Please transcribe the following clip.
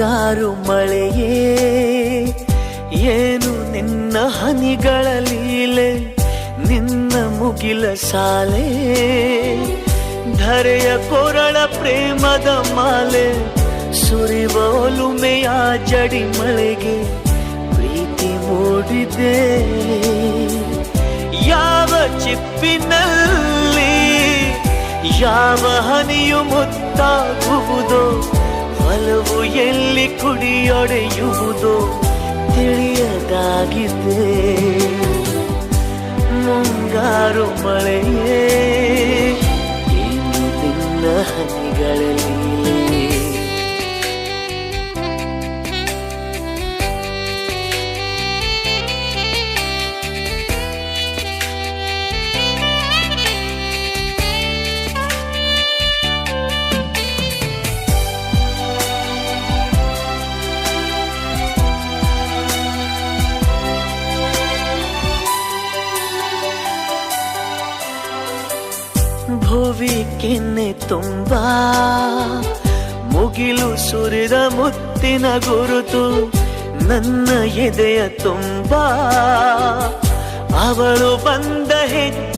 ಮುಂಗಾರು ಮಳೆಯೇ ಏನು ನಿನ್ನ ಹನಿಗಳ ಲೀಲೆ, ನಿನ್ನ ಮುಗಿಲ ಸಾಲೆ ಧರೆಯ ಕೊರಳ ಪ್ರೇಮದ ಮಾಲೆ, ಸುರಿವ ಒಲುಮೆಯ ಜಡಿ ಮಳೆಗೆ ಪ್ರೀತಿ ಮೂಡಿದೆ. ಯಾವ ಚಿಪ್ಪಿನಲ್ಲಿ ಯಾವ ಹನಿಯು ಮುತ್ತಾಗುವುದೋ, ಒಲವು ಎಲ್ಲಿ ಕುಡಿಯೊಡೆಯುವುದೋ ತಿಳಿಯದಾಗಿದೆ. ಮುಂಗಾರು ಮಳೆಯೇ ಏನು ನಿನ್ನ ಹನಿಗಳಲ್ಲಿ. ಭುವಿ ಕೆನ್ನೆ ತುಂಬ ಮುಗಿಲು ಸುರಿದ ಮುತ್ತಿನ ಗುರುತು, ನನ್ನ ಎದೆಯ ತುಂಬ ಅವಳು ಬಂದ ಹೆಜ್ಜೆ